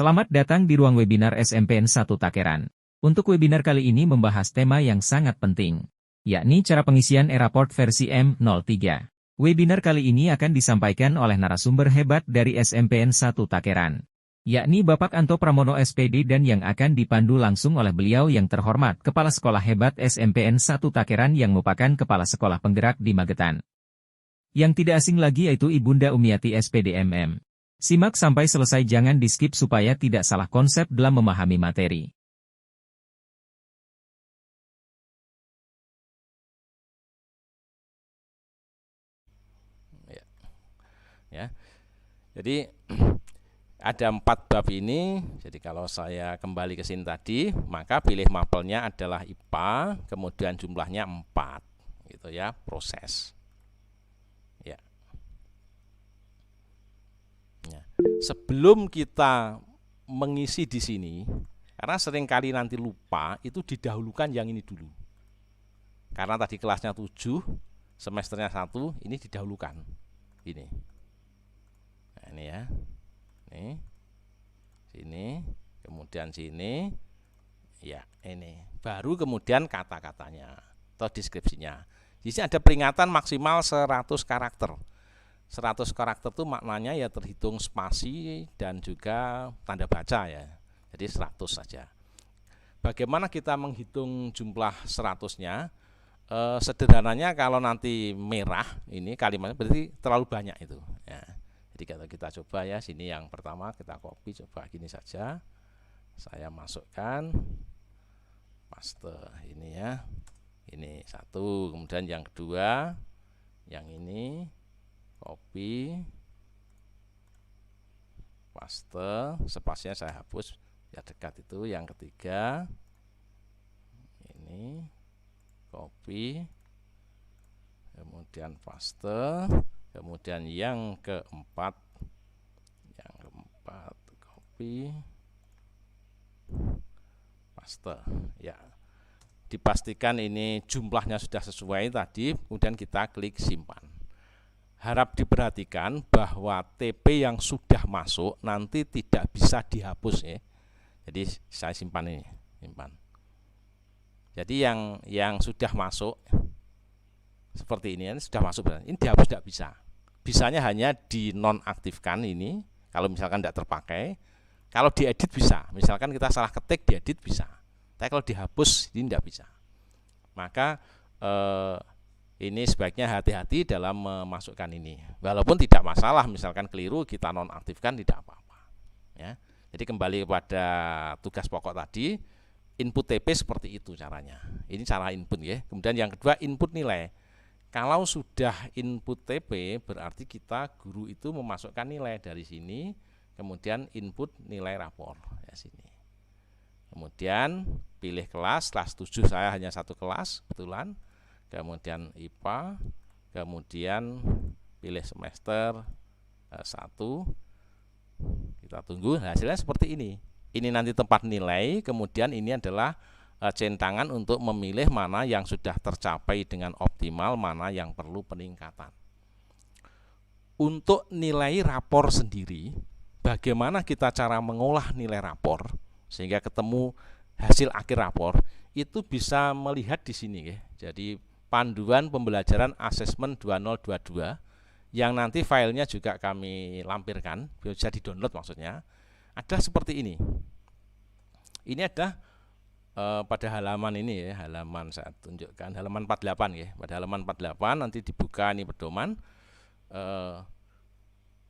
Selamat datang di ruang webinar SMPN 1 Takeran. Untuk webinar kali ini membahas tema yang sangat penting, yakni cara pengisian e-raport versi M03. Webinar kali ini akan disampaikan oleh narasumber hebat dari SMPN 1 Takeran, yakni Bapak Anto Pramono SPD, dan yang akan dipandu langsung oleh beliau yang terhormat Kepala Sekolah Hebat SMPN 1 Takeran yang merupakan Kepala Sekolah Penggerak di Magetan. Yang tidak asing lagi yaitu Ibunda Umiati SPD MM. Simak sampai selesai, jangan di-skip supaya tidak salah konsep dalam memahami materi. Ya. Jadi ada 4 bab ini. Jadi kalau saya kembali ke sini tadi, maka pilih mapelnya adalah IPA, kemudian jumlahnya 4. Gitu ya, proses. Ya. Ya. Sebelum kita mengisi di sini, karena seringkali nanti lupa, itu didahulukan yang ini dulu. Karena tadi kelasnya 7, semesternya 1, ini didahulukan. Ini. Nah, ini ya. Nih. Sini, kemudian sini. Ya, ini. Baru kemudian kata-katanya atau deskripsinya. Di sini ada peringatan maksimal 100 karakter. 100 karakter itu maknanya ya terhitung spasi dan juga tanda baca ya. Jadi 100 saja. Bagaimana kita menghitung jumlah 100-nya? Sederhananya kalau nanti merah ini kalimatnya berarti terlalu banyak itu ya. Jadi kalau kita coba ya, sini yang pertama kita copy, coba gini saja. Saya masukkan paste ini ya. Ini 1, kemudian yang kedua yang ini copy paste, spasinya saya hapus ya, dekat itu. Yang ketiga ini copy, kemudian paste, kemudian yang keempat copy paste ya. Dipastikan ini jumlahnya sudah sesuai tadi, kemudian kita klik simpan. Harap diperhatikan bahwa TP yang sudah masuk nanti tidak bisa dihapus ya. Jadi saya simpan ini, simpan. Jadi yang sudah masuk seperti ini sudah masuk, ini dihapus tidak bisa. Bisanya hanya dinonaktifkan ini kalau misalkan tidak terpakai. Kalau diedit bisa, misalkan kita salah ketik diedit bisa. Tapi kalau dihapus ini tidak bisa. Maka ini sebaiknya hati-hati dalam memasukkan ini. Walaupun tidak masalah, misalkan keliru kita nonaktifkan tidak apa-apa. Ya. Jadi kembali kepada tugas pokok tadi, input TP seperti itu caranya. Ini cara input ya. Kemudian yang kedua input nilai. Kalau sudah input TP berarti kita guru itu memasukkan nilai dari sini, kemudian input nilai rapor ya sini. Kemudian pilih kelas 7 saya hanya 1 kelas kebetulan. Kemudian IPA, kemudian pilih semester 1. Kita tunggu hasilnya seperti ini. Ini nanti tempat nilai, kemudian ini adalah centangan untuk memilih mana yang sudah tercapai dengan optimal, mana yang perlu peningkatan. Untuk nilai rapor sendiri, bagaimana kita cara mengolah nilai rapor sehingga ketemu hasil akhir rapor, itu bisa melihat di sini ya. Jadi panduan pembelajaran asesmen 2022 yang nanti filenya juga kami lampirkan, bisa di-download maksudnya. Ada seperti ini. Ini ada pada halaman ini ya, halaman saya tunjukkan, halaman 48 ya. Pada halaman 48 nanti dibuka ini pedoman.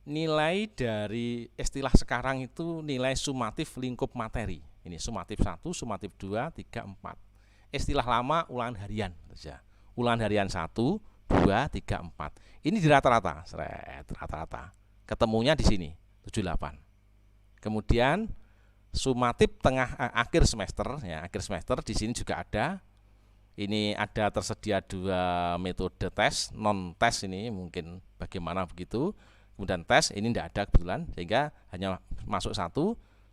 Nilai dari istilah sekarang itu nilai sumatif lingkup materi. Ini sumatif 1, sumatif 2, 3, 4. Istilah lama ulangan harian saja. Ulangan harian 1, 2, 3, 4. Ini di rata-rata, rata-rata. Ketemunya di sini 78. Kemudian sumatif akhir semester ya, akhir semester di sini juga ada. Ini ada tersedia 2 metode tes, non tes ini mungkin bagaimana begitu. Kemudian tes ini tidak ada kebetulan sehingga hanya masuk 1.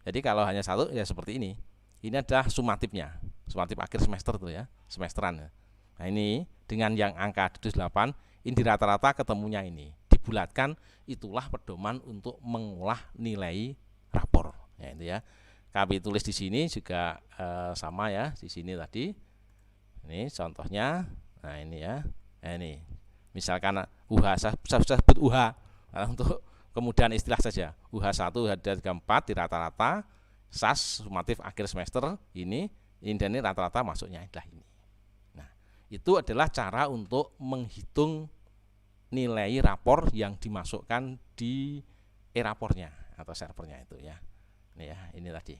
Jadi kalau hanya 1 ya seperti ini. Ini adalah sumatifnya. Sumatif akhir semester tuh ya, semesteran. Nah, ini dengan yang angka 78 ini di rata-rata ketemunya ini. Dibulatkan, itulah pedoman untuk mengolah nilai rapor Ya, itu ya. Kami tulis di sini juga sama ya, di sini tadi. Ini contohnya. Nah, ini ya. Nah, ini. Misalkan UH, saya sebut UH. Nah, untuk kemudian istilah saja. UH1, UH2, UH4 di rata-rata SAS sumatif akhir semester ini dan ini rata-rata masuknya adalah ini. Nah, itu adalah cara untuk menghitung nilai rapor yang dimasukkan di e-rapornya atau servernya itu ya. Ini ya, ini tadi.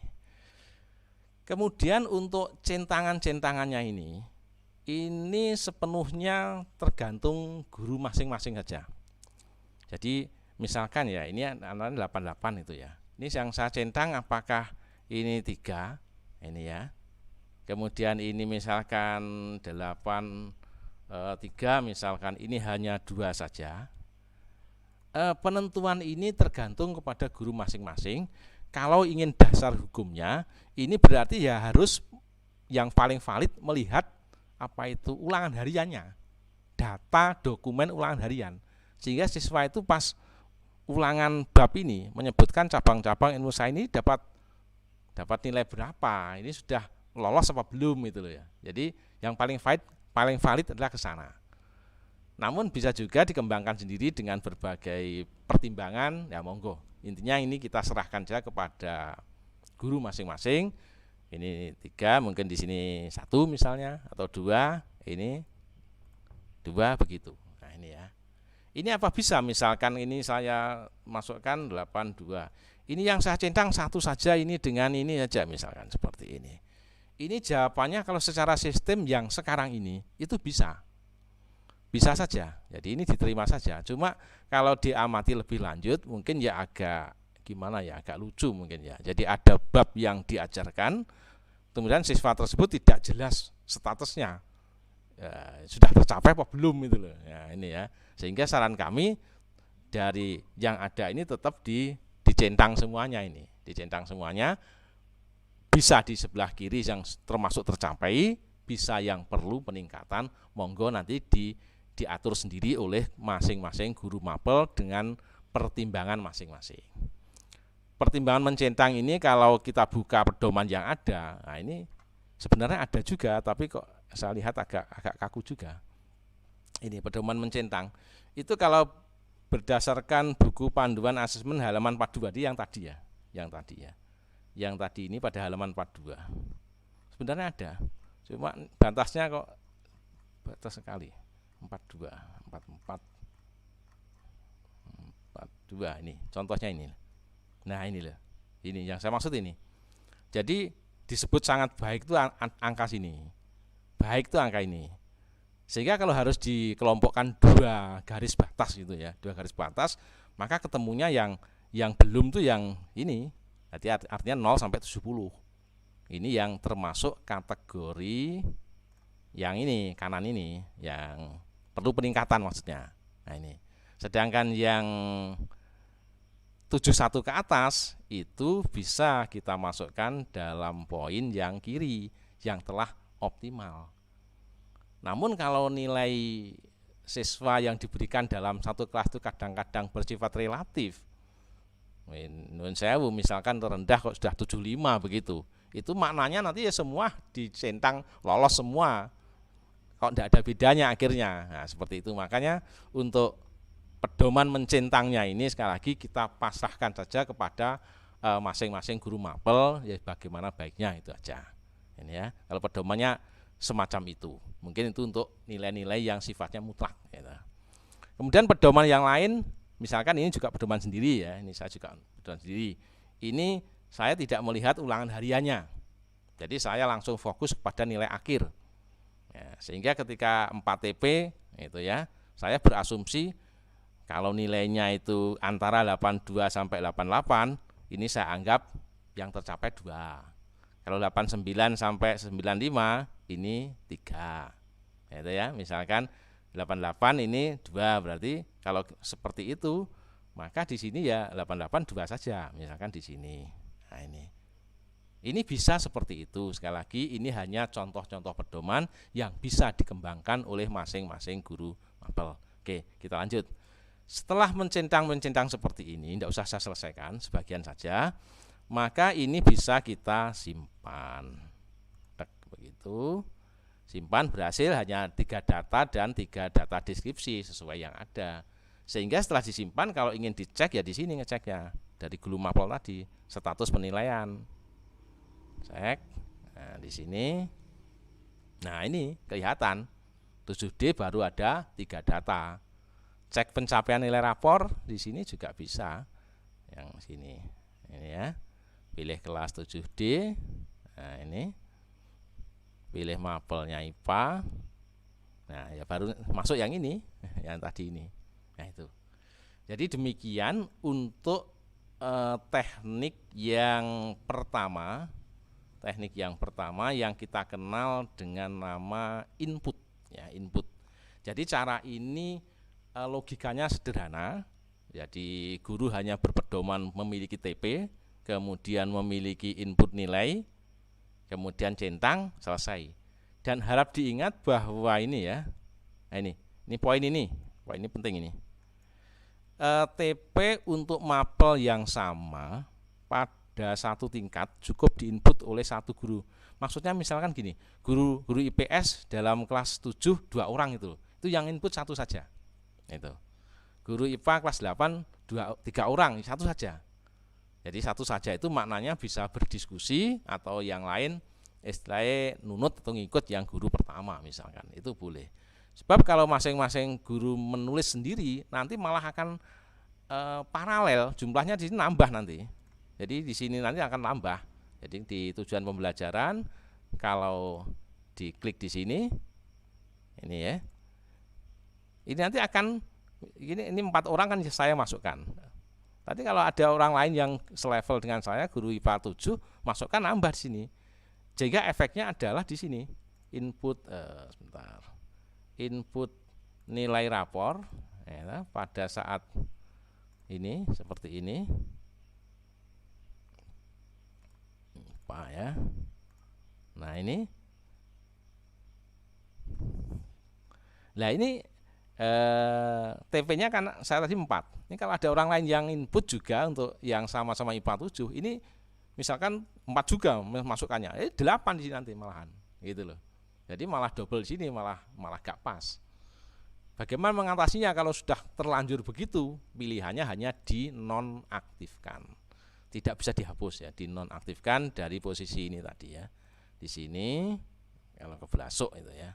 Kemudian untuk centangan-centangannya ini sepenuhnya tergantung guru masing-masing saja. Jadi misalkan ya, ini 88 itu ya. Ini yang saya centang apakah ini 3, ini ya. Kemudian ini misalkan 3, misalkan ini hanya 2 saja. Penentuan ini tergantung kepada guru masing-masing. Kalau ingin dasar hukumnya, ini berarti ya harus yang paling valid melihat apa itu ulangan hariannya, data dokumen ulangan harian, sehingga siswa itu pas ulangan bab ini menyebutkan cabang-cabang ilmu sains ini dapat nilai berapa, ini sudah lolos apa belum itu loh ya. Jadi yang paling valid adalah ke sana. Namun bisa juga dikembangkan sendiri dengan berbagai pertimbangan, ya monggo. Intinya ini kita serahkan saja kepada guru masing-masing. Ini 3, mungkin di sini 1 misalnya, atau 2, ini 2 begitu. Nah ini ya. Ini apa bisa, misalkan ini saya masukkan 82. Ini yang saya centang 1 saja, ini dengan ini saja misalkan seperti ini. Ini jawabannya kalau secara sistem yang sekarang ini itu bisa saja. Jadi ini diterima saja. Cuma kalau diamati lebih lanjut mungkin ya agak gimana ya, agak lucu mungkin ya. Jadi ada bab yang diajarkan, kemudian siswa tersebut tidak jelas statusnya, ya, sudah tercapai apa belum itu loh. Ya, ini ya. Sehingga saran kami dari yang ada ini tetap dicentang semuanya ini, dicentang semuanya. Bisa di sebelah kiri yang termasuk tercapai, bisa yang perlu peningkatan, monggo nanti diatur sendiri oleh masing-masing guru mapel dengan pertimbangan masing-masing. Pertimbangan mencentang ini kalau kita buka pedoman yang ada, nah ini sebenarnya ada juga, tapi kok saya lihat agak kaku juga. Ini pedoman mencentang. Itu kalau berdasarkan buku panduan asesmen halaman 42 yang tadi ya, yang tadi ini pada halaman 42. Sebenarnya ada, cuma batasnya kok batas sekali. 42, 44, 42 ini contohnya ini. Nah ini loh, ini yang saya maksud ini. Jadi disebut sangat baik itu angka sini, baik itu angka ini. Sehingga kalau harus dikelompokkan 2 garis batas gitu ya, 2 garis batas, maka ketemunya yang belum tuh yang ini. Jadi artinya 0 sampai 70. Ini yang termasuk kategori yang ini, kanan ini, yang perlu peningkatan maksudnya. Nah ini. Sedangkan yang 71 ke atas itu bisa kita masukkan dalam poin yang kiri, yang telah optimal. Namun kalau nilai siswa yang diberikan dalam satu kelas itu kadang-kadang bersifat relatif, nun sewu misalkan terendah kok sudah 75 begitu, itu maknanya nanti ya semua dicentang lolos semua, kok tidak ada bedanya akhirnya. Nah seperti itu, makanya untuk pedoman mencentangnya ini sekali lagi kita pasrahkan saja kepada masing-masing guru mapel, ya bagaimana baiknya itu aja. Ini ya, kalau pedomannya semacam itu, mungkin itu untuk nilai-nilai yang sifatnya mutlak. Gitu. Kemudian pedoman yang lain, misalkan ini juga pedoman sendiri ya, ini saya juga pedoman sendiri. Ini saya tidak melihat ulangan hariannya, jadi saya langsung fokus kepada nilai akhir. Ya, sehingga ketika 4 TP itu ya, saya berasumsi kalau nilainya itu antara 82 sampai 88, ini saya anggap yang tercapai 2. Kalau 89 sampai 95 ini 3. Itu ya, misalkan 88 ini 2, berarti kalau seperti itu maka di sini ya 88 2 saja, misalkan di sini. Nah ini. Ini bisa seperti itu. Sekali lagi ini hanya contoh-contoh pedoman yang bisa dikembangkan oleh masing-masing guru mapel. Oke, kita lanjut. Setelah mencentang seperti ini, tidak usah saya selesaikan, sebagian saja. maka ini bisa kita simpan. Tek, begitu. Simpan berhasil hanya 3 data dan 3 data deskripsi sesuai yang ada. Sehingga setelah disimpan kalau ingin dicek ya di sini ngeceknya dari Glue Mapel tadi, status penilaian. Cek. Nah, di sini. Nah, ini kelihatan 7D baru ada 3 data. Cek pencapaian nilai rapor di sini juga bisa. Yang sini. Ini ya. Pilih kelas 7D. Nah, ini. Pilih mapelnya IPA. Nah, ya baru masuk yang ini, yang tadi ini. Nah, itu. Jadi demikian untuk teknik yang pertama. Teknik yang pertama yang kita kenal dengan nama input, ya, input. Jadi cara ini logikanya sederhana. Jadi guru hanya berpedoman memiliki TP, kemudian memiliki input nilai, kemudian centang, selesai. Dan harap diingat bahwa ini ya, nah ini poin ini penting ini. TP untuk mapel yang sama pada satu tingkat cukup diinput oleh satu guru. Maksudnya misalkan gini, guru IPS dalam kelas 7 2 orang itu yang input satu saja. Itu. Guru IPA kelas 8 3 orang, satu saja. Jadi satu saja itu maknanya bisa berdiskusi atau yang lain istilahnya nunut atau ngikut yang guru pertama misalkan, itu boleh. Sebab kalau masing-masing guru menulis sendiri nanti malah akan paralel, jumlahnya di sini nambah nanti. Jadi di sini nanti akan nambah. Jadi di tujuan pembelajaran kalau diklik di sini ini ya. Ini nanti akan ini 4 orang kan saya masukkan. Tadi kalau ada orang lain yang selevel dengan saya, guru IPA 7, masukkan nambah di sini. Sehingga efeknya adalah di sini. Input Input nilai rapor ya, pada saat ini seperti ini. Pak ya. Nah, ini. Nah, ini TP-nya kan saya tadi 4. Ini kalau ada orang lain yang input juga untuk yang sama-sama IPA 7, ini misalkan 4 juga masukannya, 8 di sini nanti malahan, gitu loh. Jadi malah double di sini, malah gak pas. Bagaimana mengatasinya kalau sudah terlanjur begitu? Pilihannya hanya dinonaktifkan. Tidak bisa dihapus ya, dinonaktifkan dari posisi ini tadi ya. Di sini kalau kebelasuk itu ya.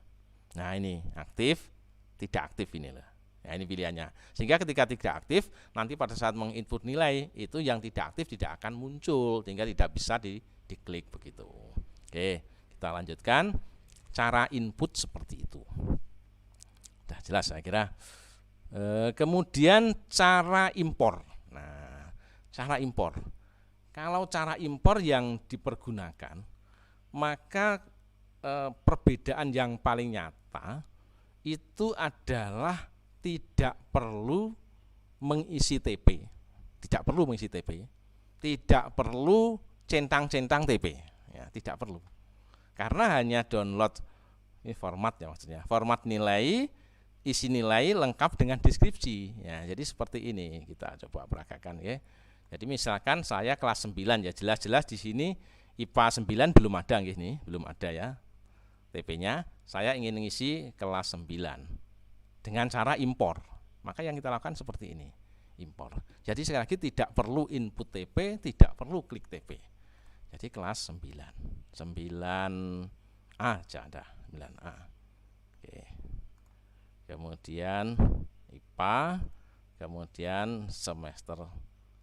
Nah, ini aktif, tidak aktif ini loh. Nah, ini pilihannya. Sehingga ketika tidak aktif, nanti pada saat menginput nilai itu yang tidak aktif tidak akan muncul, sehingga tidak bisa diklik begitu. Oke, kita lanjutkan. Cara input seperti itu. Sudah jelas saya kira. Kemudian cara impor. Nah, cara impor. Kalau cara impor yang dipergunakan, maka perbedaan yang paling nyata itu adalah tidak perlu mengisi TP, tidak perlu mengisi TP, tidak perlu centang-centang TP, ya, tidak perlu, karena hanya download ini format ya maksudnya, format nilai, isi nilai lengkap dengan deskripsi, ya. Jadi seperti ini kita coba peragakan ya. Jadi misalkan saya kelas 9 ya, jelas-jelas di sini IPA 9 belum ada nih, belum ada ya TP-nya. Saya ingin mengisi kelas 9 dengan cara impor. Maka yang kita lakukan seperti ini, impor. Jadi sekali lagi tidak perlu input TP, tidak perlu klik TP. Jadi kelas 9. 9A aja ada, 9A. Oke. Kemudian IPA, kemudian semester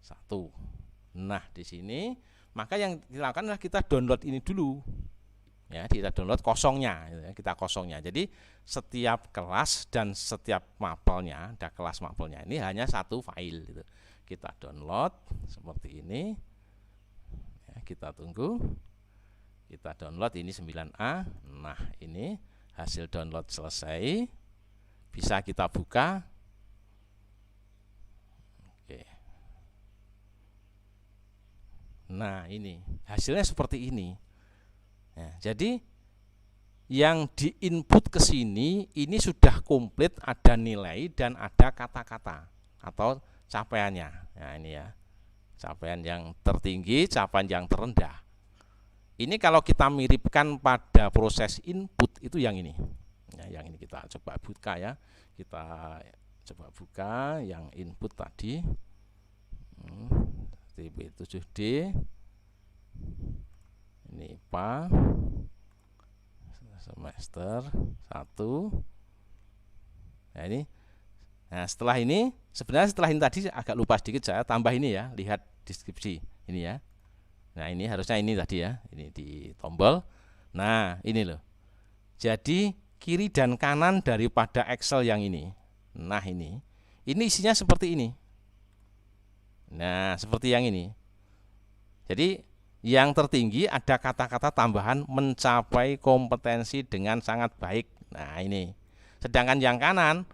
1. Nah, di sini maka yang dilakukan adalah kita download ini dulu. Ya, kita download kosongnya, kita kosongnya. Jadi setiap kelas dan setiap mapelnya, ada kelas mapelnya ini hanya satu file gitu. Kita download seperti ini. Ya, kita tunggu. Kita download ini 9A. Nah, ini hasil download selesai. Bisa kita buka. Oke. Nah, ini hasilnya seperti ini. Ya, jadi yang diinput ke sini ini sudah komplit, ada nilai dan ada kata-kata atau capaiannya. Nah, ini ya. Capaian yang tertinggi, capaian yang terendah. Ini kalau kita miripkan pada proses input itu yang ini. Ya, yang ini kita coba buka ya. Kita coba buka yang input tadi. TP7D. Ini IPA semester 1. Nah ini. Nah setelah ini, sebenarnya setelah ini tadi agak lupa sedikit, saya tambah ini ya, lihat deskripsi ini ya. Nah ini harusnya ini tadi ya, ini di tombol. Nah ini loh. Jadi kiri dan kanan daripada Excel yang ini. Nah ini isinya seperti ini. Nah seperti yang ini. Jadi yang tertinggi ada kata-kata tambahan mencapai kompetensi dengan sangat baik. Nah ini. Sedangkan yang kanan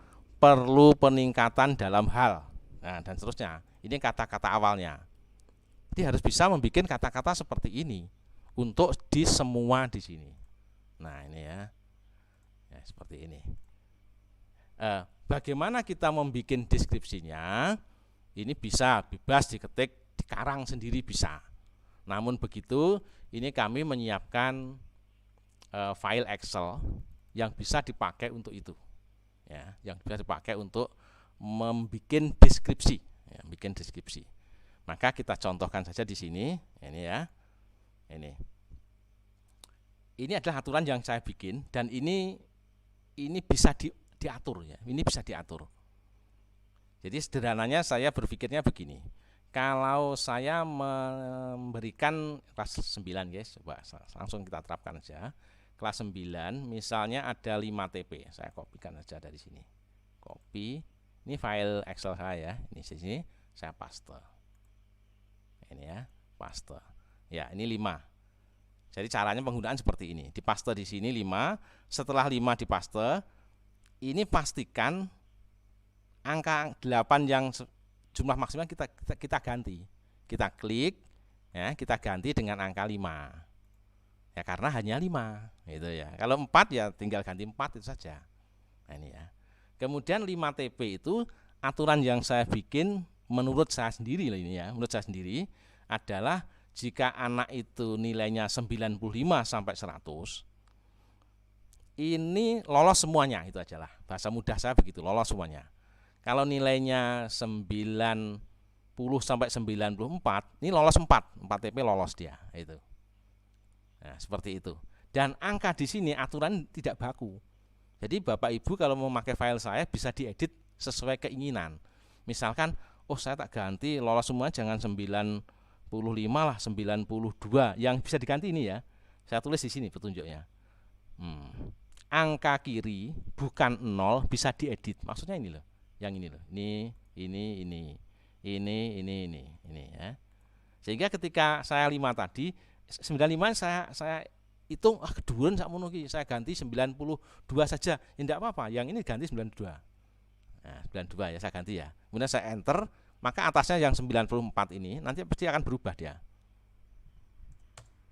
perlu peningkatan dalam hal. Nah dan seterusnya. Ini kata-kata awalnya. Jadi harus bisa membuat kata-kata seperti ini untuk di semua di sini. Nah ini ya, seperti ini. Bagaimana kita membuat deskripsinya? Ini bisa bebas diketik, dikarang sendiri bisa. Namun begitu, ini kami menyiapkan file Excel yang bisa dipakai untuk itu. Ya, yang bisa dipakai untuk membuat deskripsi, ya, bikin deskripsi. Maka kita contohkan saja di sini, ini ya. Ini adalah aturan yang saya bikin dan ini bisa diatur ya. Ini bisa diatur. Jadi sederhananya saya berpikirnya begini. Kalau saya memberikan kelas 9 guys, coba langsung kita terapkan aja. Kelas 9 misalnya ada 5 TP. Saya kopikan aja dari sini. Copy. Ini file Excel saya, ini di sini saya paste. Ini ya, paste. Ya, ini 5. Jadi caranya penggunaan seperti ini. Dipaste di sini 5. Setelah 5 dipaste, ini pastikan angka 8 yang jumlah maksimal kita ganti. Kita klik ya, kita ganti dengan angka 5. Ya karena hanya 5 gitu ya. Kalau 4 ya tinggal ganti 4 itu saja. Nah, ini ya. Kemudian 5 TP itu aturan yang saya bikin menurut saya sendiri ini ya, menurut saya sendiri adalah jika anak itu nilainya 95 sampai 100, ini lolos semuanya, itu ajalah. Bahasa mudah saya begitu, lolos semuanya. Kalau nilainya 90 sampai 94, ini lolos 4 TP lolos dia, itu. Nah, seperti itu. Dan angka di sini aturan tidak baku. Jadi Bapak Ibu kalau mau memakai file saya bisa diedit sesuai keinginan. Misalkan, oh saya tak ganti lolos semua jangan 95 lah, 92. Yang bisa diganti ini ya. Saya tulis di sini petunjuknya. Angka kiri bukan 0 bisa diedit. Maksudnya ini loh. Yang ini loh. Ini ya. Sehingga ketika saya 5 tadi 95 saya hitung keduren sakmono iki saya ganti 92 saja. Ya enggak apa-apa, yang ini ganti 92. Nah, 92 ya saya ganti ya. Kemudian saya enter, maka atasnya yang 94 ini nanti pasti akan berubah dia.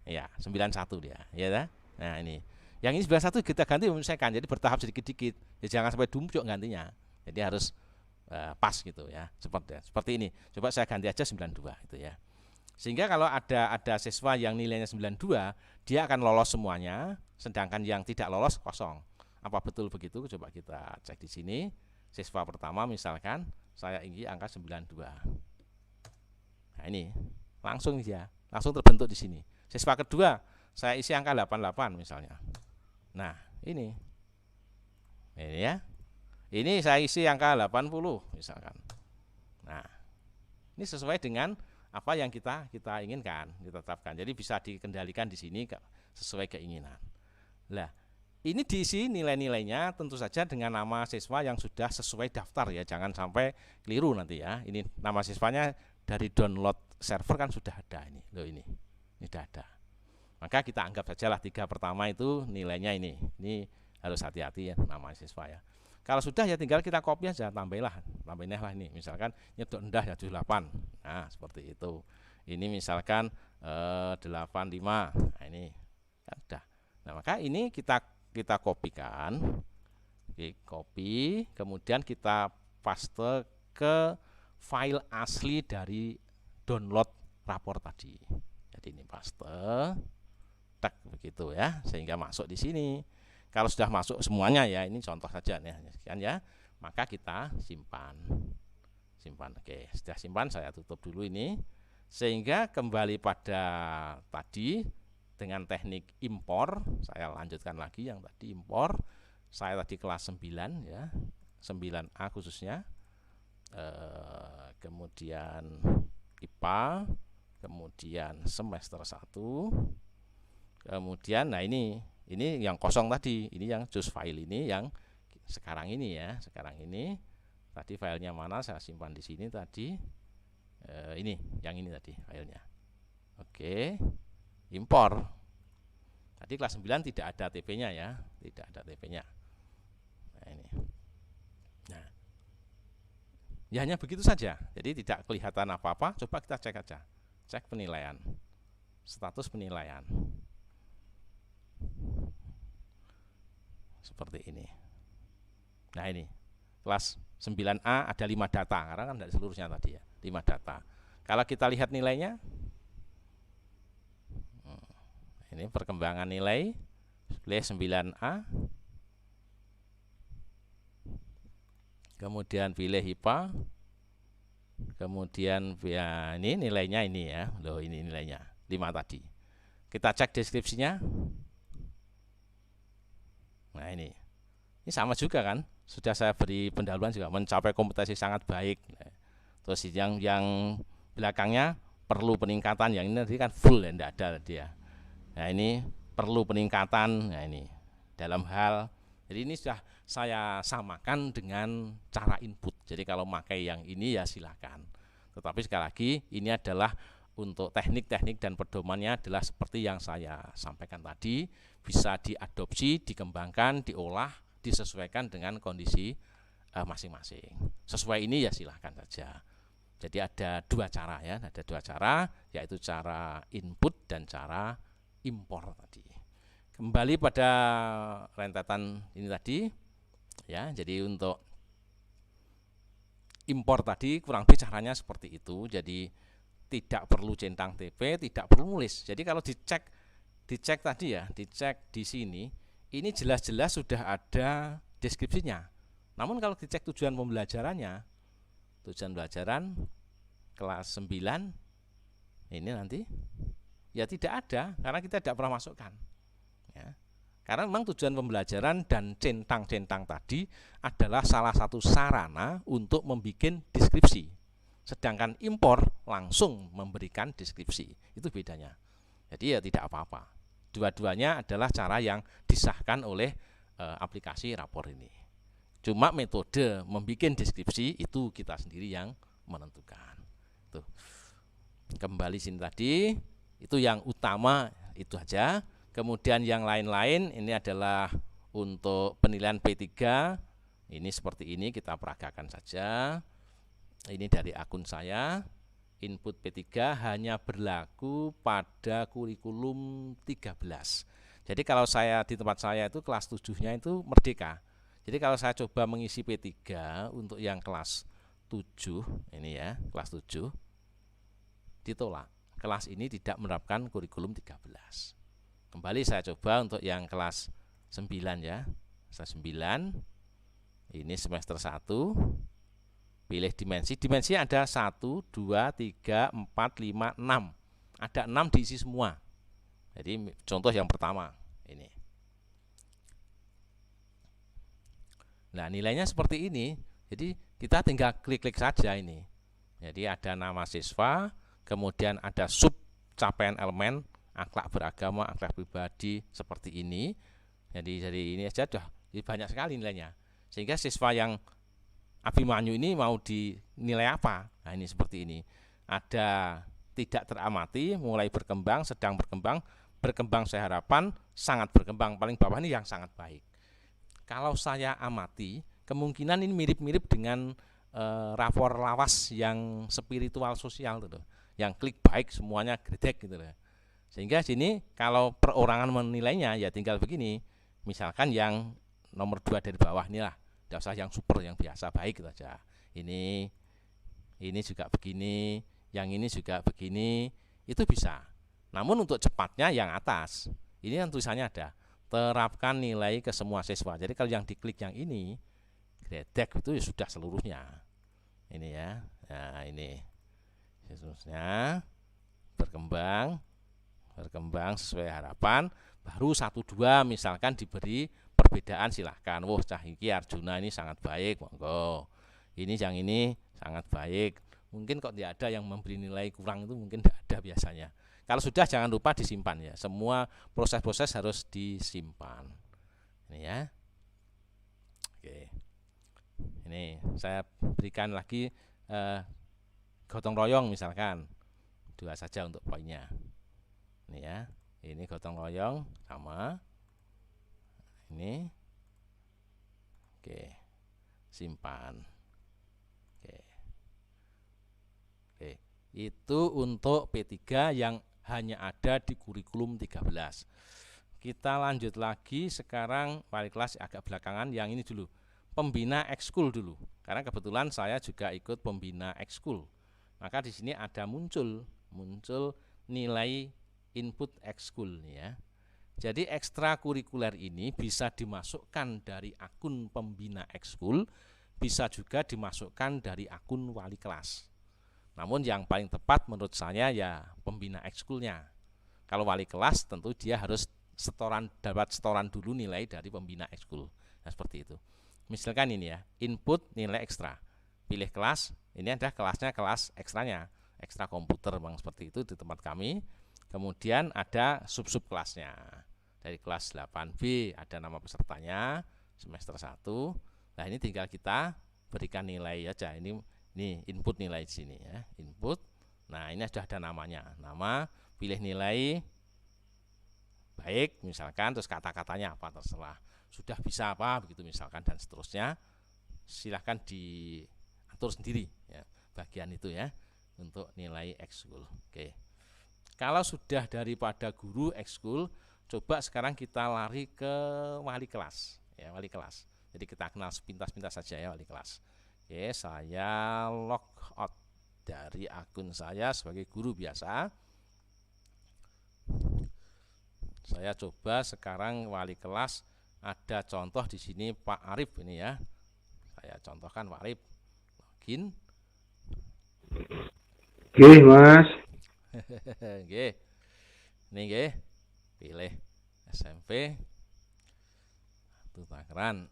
Ya, 91 dia, ya. Nah, ini. Yang ini 91 kita ganti menyesuaikan. Jadi bertahap sedikit-sedikit. Ya jangan sampai dumpuk gantinya. Jadi harus pas gitu ya. Seperti ini. Coba saya ganti aja 92 itu ya. Sehingga kalau ada siswa yang nilainya 92, dia akan lolos semuanya, sedangkan yang tidak lolos kosong. Apa betul begitu? Coba kita cek di sini. Siswa pertama misalkan saya ingin angka 92. Nah, ini langsung terbentuk di sini. Siswa kedua saya isi angka 88 misalnya. Nah, ini ya. Ini saya isi angka 80 misalkan. Nah, ini sesuai dengan apa yang kita inginkan, kita tetapkan. Jadi bisa dikendalikan di sini sesuai keinginan. Lah, ini diisi nilai-nilainya tentu saja dengan nama siswa yang sudah sesuai daftar ya, jangan sampai keliru nanti ya. Ini nama siswanya dari download server kan sudah ada ini. Loh ini sudah ada. Maka kita anggap sajalah 3 pertama itu nilainya ini. Ini harus hati-hati ya nama siswa ya. Kalau sudah ya tinggal kita copy aja, tambahin lah ini. Misalkan nyedot rendah ya 78. Nah, seperti itu. Ini misalkan 85. Nah, ini kan sudah. Nah, maka ini kita kopikan. Copy, kemudian kita paste ke file asli dari download rapor tadi. Jadi ini paste, tak begitu ya, sehingga masuk di sini. Kalau sudah masuk semuanya ya, ini contoh saja nih, sekian ya, maka kita simpan. Oke, sudah simpan, saya tutup dulu ini, sehingga kembali pada tadi dengan teknik impor. Saya lanjutkan lagi yang tadi impor. Saya tadi kelas 9 ya, 9A khususnya, kemudian IPA, kemudian semester 1, kemudian nah ini yang kosong tadi, ini yang choose file ini yang sekarang ini ya, sekarang ini tadi filenya mana saya simpan di sini tadi, ini yang ini tadi filenya. Oke, impor. Tadi kelas 9 tidak ada TP-nya ya, tidak ada TP-nya. Nah ini. Nah, ya hanya begitu saja. Jadi tidak kelihatan apa-apa. Coba kita cek aja, cek penilaian, status penilaian. Seperti ini. Nah ini kelas 9A ada 5 data, karena kan dari seluruhnya tadi ya, 5 data. Kalau kita lihat nilainya, ini perkembangan nilai, pilih 9A, kemudian pilih IPA, kemudian ya, ini nilainya ini ya, loh ini nilainya 5 tadi. Kita cek deskripsinya. Nah ini sama juga kan, sudah saya beri pendahuluan juga, mencapai kompetensi sangat baik. Terus yang belakangnya perlu peningkatan, yang ini tadi kan full ya, tidak ada tadi ya. Nah ini perlu peningkatan. Nah ini dalam hal, jadi ini sudah saya samakan dengan cara input. Jadi kalau pakai yang ini ya silakan. Tetapi sekali lagi ini adalah untuk teknik-teknik dan pedomannya adalah seperti yang saya sampaikan tadi, bisa diadopsi, dikembangkan, diolah, disesuaikan dengan kondisi masing-masing. Sesuai ini ya silahkan saja. Jadi ada 2 cara ya, ada 2 cara, yaitu cara input dan cara impor tadi. Kembali pada rentetan ini tadi ya, jadi untuk impor tadi kurang lebih caranya seperti itu. Jadi tidak perlu centang TP, tidak perlu nulis. Jadi kalau dicek tadi ya, dicek di sini, ini jelas-jelas sudah ada deskripsinya. Namun kalau dicek tujuan pembelajarannya, tujuan pembelajaran kelas 9 ini nanti ya tidak ada, karena kita tidak pernah masukkan ya. Karena memang tujuan pembelajaran dan centang-centang tadi adalah salah satu sarana untuk membuat deskripsi. Sedangkan impor langsung memberikan deskripsi, itu bedanya. Jadi ya tidak apa-apa. Dua-duanya adalah cara yang disahkan oleh aplikasi rapor ini. Cuma metode membuat deskripsi itu kita sendiri yang menentukan. Tuh. Kembali sini tadi, itu yang utama itu aja. Kemudian yang lain-lain ini adalah untuk penilaian P3. Ini seperti ini, kita peragakan saja. Ini dari akun saya. Input P3 hanya berlaku pada kurikulum 13. Jadi kalau saya di tempat saya itu kelas 7-nya itu merdeka. Jadi kalau saya coba mengisi P3 untuk yang kelas 7 ini ya, kelas 7 ditolak. Kelas ini tidak menerapkan kurikulum 13. Kembali saya coba untuk yang kelas 9 ya. Kelas 9 ini semester 1. Pilih dimensi, ada 1, 2, 3, 4, 5, 6. Ada 6 diisi semua. Jadi contoh yang pertama ini. Nah nilainya seperti ini. Jadi kita tinggal klik-klik saja ini. Jadi ada nama siswa, kemudian ada sub capaian elemen, akhlak beragama, akhlak pribadi, seperti ini. Jadi dari ini aja sudah banyak sekali nilainya. Sehingga siswa yang Abimanyu ini mau dinilai apa? Nah ini seperti ini. Ada tidak teramati, mulai berkembang, sedang berkembang, berkembang saya harapan, sangat berkembang, paling bawah ini yang sangat baik. Kalau saya amati, kemungkinan ini mirip-mirip dengan rapor lawas yang spiritual sosial gitu, yang klik baik semuanya gredek gitu loh. Sehingga sini kalau perorangan menilainya ya tinggal begini. Misalkan yang nomor 2 dari bawah inilah. Tidak usah yang super, yang biasa baik gitu aja. Ini juga begini, yang ini juga begini, itu bisa. Namun untuk cepatnya yang atas, ini yang tulisannya ada, terapkan nilai ke semua siswa. Jadi kalau yang diklik yang ini, gredek itu ya sudah seluruhnya. Ini ya, nah ini seterusnya berkembang sesuai harapan. Baru 1-2 misalkan diberi perbedaan, silahkan. Wah, cah iki Arjuna ini sangat baik, monggo. Ini yang ini sangat baik. Mungkin kok tidak ada yang memberi nilai kurang, itu mungkin tidak ada biasanya. Kalau sudah jangan lupa disimpan ya. Semua proses-proses harus disimpan. Ini ya. Oke. Ini saya berikan lagi gotong royong misalkan. 2 saja untuk poinnya. Ini ya. Ini gotong royong sama ini. Oke. Simpan. Oke. Itu untuk P3 yang hanya ada di kurikulum 13. Kita lanjut lagi sekarang wali kelas agak belakangan, yang ini dulu. Pembina ekskul dulu. Karena kebetulan saya juga ikut pembina ekskul. Maka di sini ada muncul nilai input ekskul ya. Jadi ekstrakurikuler ini bisa dimasukkan dari akun pembina ekskul, bisa juga dimasukkan dari akun wali kelas. Namun yang paling tepat menurut saya ya pembina ekskulnya. Kalau wali kelas tentu dia harus dapat setoran dulu nilai dari pembina ekskul. Nah, seperti itu. Misalkan ini ya, input nilai ekstra. Pilih kelas, ini ada kelasnya, kelas ekstranya, ekstra komputer, bang, seperti itu di tempat kami. Kemudian ada sub-sub kelasnya. Dari kelas 8B ada nama pesertanya, semester 1. Nah, ini tinggal kita berikan nilai aja. Ini input nilai di sini ya, input. Nah, ini sudah ada namanya. Nama, pilih nilai baik misalkan, terus kata-katanya apa terserah. Sudah bisa apa begitu misalkan, dan seterusnya. Silahkan diatur sendiri ya, bagian itu ya, untuk nilai ekskul. Oke. Kalau sudah daripada guru ekskul, coba sekarang kita lari ke wali kelas ya, wali kelas. Jadi kita kenal sepintas-pintas saja ya, wali kelas. Oke, saya log out dari akun saya sebagai guru biasa. Saya coba sekarang wali kelas, ada contoh di sini Pak Arif ini ya. Saya contohkan Pak Arif, login. Oke, Mas. Oke. Ini nggih. Pilih SMP Tutakeran.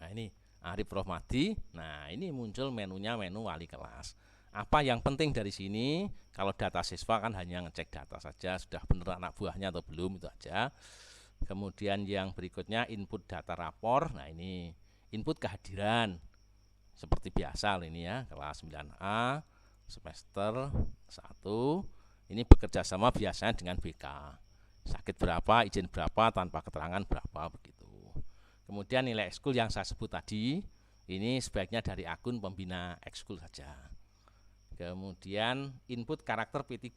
Nah, ini Arif Rohmadi. Nah, ini muncul menunya, menu wali kelas. Apa yang penting dari sini? Kalau data siswa kan hanya ngecek data saja, sudah benar anak buahnya atau belum, itu aja. Kemudian yang berikutnya input data rapor. Nah, ini input kehadiran. Seperti biasa ini ya, kelas 9A semester 1. Ini bekerja sama biasanya dengan BK. Sakit berapa, izin berapa, tanpa keterangan berapa, begitu. Kemudian nilai ekskul yang saya sebut tadi, ini sebaiknya dari akun pembina ekskul saja. Kemudian input karakter P3.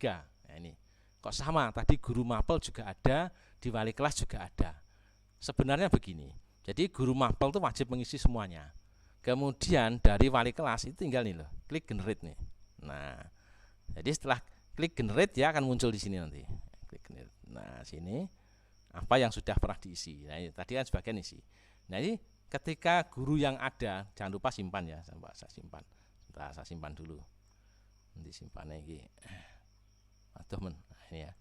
Nah, ini kok sama, tadi guru mapel juga ada, di wali kelas juga ada. Sebenarnya begini, jadi guru mapel itu wajib mengisi semuanya. Kemudian dari wali kelas itu tinggal nih loh, klik generate nih. Nah, jadi setelah klik generate ya akan muncul di sini nanti. Klik generate. Nah, sini apa yang sudah pernah diisi. Nah, ini tadi kan sebagian isi. Nah, ini ketika guru yang ada, jangan lupa simpan ya, saya simpan. Sebentar, saya simpan dulu. Nanti simpannya ini. Aduh men, nah, ini ya.